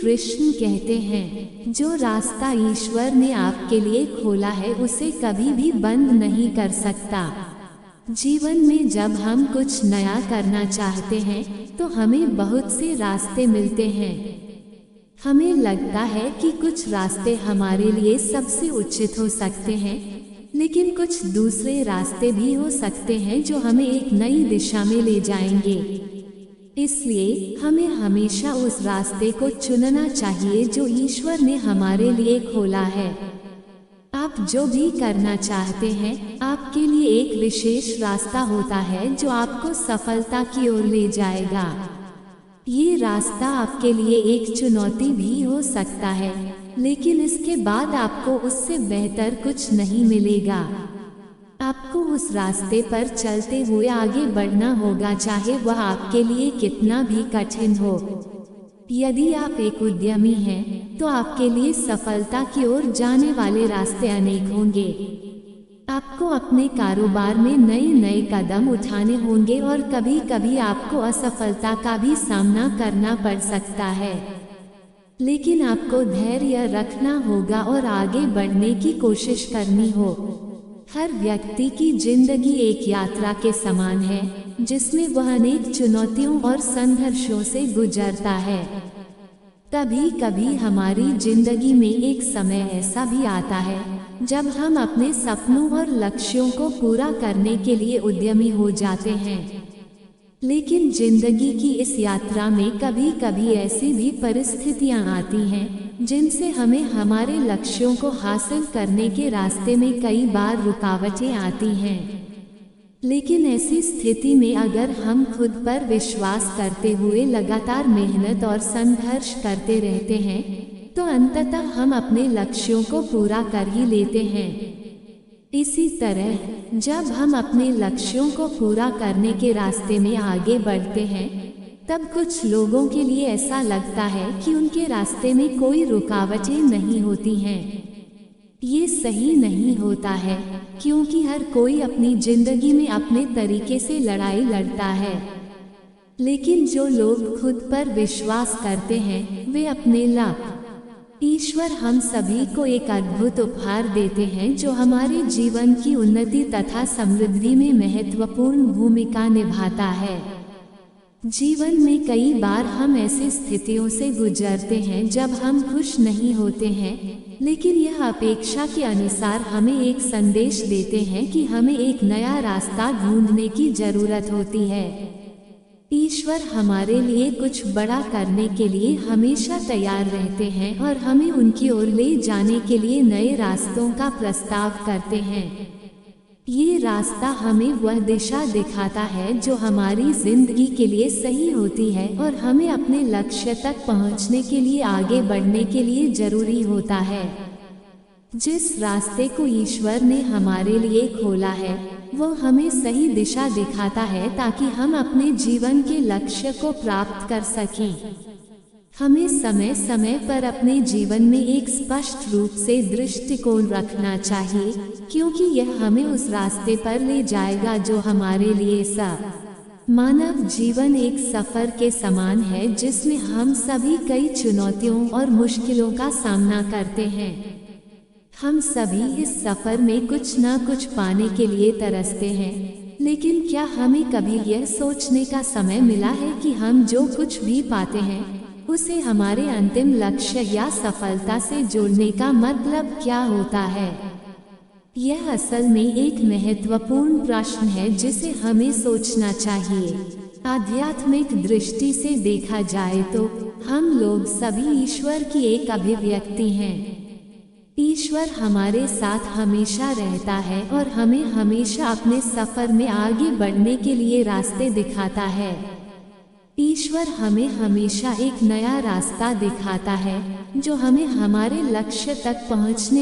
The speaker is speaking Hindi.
कृष्ण कहते हैं, जो रास्ता ईश्वर ने आपके लिए खोला है उसे कभी भी बंद नहीं कर सकता। जीवन में जब हम कुछ नया करना चाहते हैं तो हमें बहुत से रास्ते मिलते हैं। हमें लगता है कि कुछ रास्ते हमारे लिए सबसे उचित हो सकते हैं, लेकिन कुछ दूसरे रास्ते भी हो सकते हैं जो हमें एक नई दिशा में ले जाएंगे। इसलिए हमें हमेशा उस रास्ते को चुनना चाहिए जो ईश्वर ने हमारे लिए खोला है। आप जो भी करना चाहते हैं, आपके लिए एक विशेष रास्ता होता है जो आपको सफलता की ओर ले जाएगा। ये रास्ता आपके लिए एक चुनौती भी हो सकता है, लेकिन इसके बाद आपको उससे बेहतर कुछ नहीं मिलेगा। आपको उस रास्ते पर चलते हुए आगे बढ़ना होगा, चाहे वह आपके लिए कितना भी कठिन हो। यदि आप एक उद्यमी हैं, तो आपके लिए सफलता की ओर जाने वाले रास्ते अनेक होंगे। आपको अपने कारोबार में नए नए कदम उठाने होंगे और कभी कभी आपको असफलता का भी सामना करना पड़ सकता है, लेकिन आपको धैर्य रखना होगा और आगे बढ़ने की कोशिश करनी हो। हर व्यक्ति की जिंदगी एक यात्रा के समान है, जिसमें वह अनेक चुनौतियों और संघर्षों से गुजरता है। कभी कभी हमारी जिंदगी में एक समय ऐसा भी आता है जब हम अपने सपनों और लक्ष्यों को पूरा करने के लिए उद्यमी हो जाते हैं, लेकिन जिंदगी की इस यात्रा में कभी कभी ऐसी भी परिस्थितियां आती हैं जिनसे हमें हमारे लक्ष्यों को हासिल करने के रास्ते में कई बार रुकावटें आती हैं। लेकिन ऐसी स्थिति में अगर हम खुद पर विश्वास करते हुए लगातार मेहनत और संघर्ष करते रहते हैं, तो अंततः हम अपने लक्ष्यों को पूरा कर ही लेते हैं। इसी तरह जब हम अपने लक्ष्यों को पूरा करने के रास्ते में आगे बढ़ते हैं, तब कुछ लोगों के लिए ऐसा लगता है कि उनके रास्ते में कोई रुकावटें नहीं होती हैं। ये सही नहीं होता है, क्योंकि हर कोई अपनी जिंदगी में अपने तरीके से लड़ाई लड़ता है। लेकिन जो लोग खुद पर विश्वास करते हैं, वे अपने लक्ष्य ईश्वर हम सभी को एक अद्भुत उपहार देते हैं जो हमारे जीवन की उन्नति तथा समृद्धि में महत्वपूर्ण भूमिका निभाता है। जीवन में कई बार हम ऐसी स्थितियों से गुजरते हैं जब हम खुश नहीं होते हैं, लेकिन यह अपेक्षा के अनुसार हमें एक संदेश देते हैं कि हमें एक नया रास्ता ढूंढने की जरूरत होती है। ईश्वर हमारे लिए कुछ बड़ा करने के लिए हमेशा तैयार रहते हैं और हमें उनकी ओर ले जाने के लिए नए रास्तों का प्रस्ताव करते हैं। ये रास्ता हमें वह दिशा दिखाता है जो हमारी जिंदगी के लिए सही होती है और हमें अपने लक्ष्य तक पहुंचने के लिए आगे बढ़ने के लिए जरूरी होता है। जिस रास्ते को ईश्वर ने हमारे लिए खोला है, वो हमें सही दिशा दिखाता है ताकि हम अपने जीवन के लक्ष्य को प्राप्त कर सकें। हमें समय समय पर अपने जीवन में एक स्पष्ट रूप से दृष्टिकोण रखना चाहिए, क्योंकि यह हमें उस रास्ते पर ले जाएगा जो हमारे लिए मानव जीवन एक सफर के समान है जिसमें हम सभी कई चुनौतियों और मुश्किलों का सामना करते हैं। हम सभी इस सफर में कुछ न कुछ पाने के लिए तरसते हैं, लेकिन क्या हमें कभी यह सोचने का समय मिला है कि हम जो कुछ भी पाते हैं उसे हमारे अंतिम लक्ष्य या सफलता से जोड़ने का मतलब क्या होता है? यह असल में एक महत्वपूर्ण प्रश्न है जिसे हमें सोचना चाहिए। आध्यात्मिक दृष्टि से देखा जाए तो हम लोग सभी ईश्वर की एक अभिव्यक्ति हैं। ईश्वर हमारे साथ हमेशा रहता है और हमें हमेशा अपने सफर में आगे बढ़ने के लिए रास्ते दिखाता है। ईश्वर हमें हमेशा एक नया रास्ता दिखाता है जो हमें हमारे लक्ष्य तक पहुंचने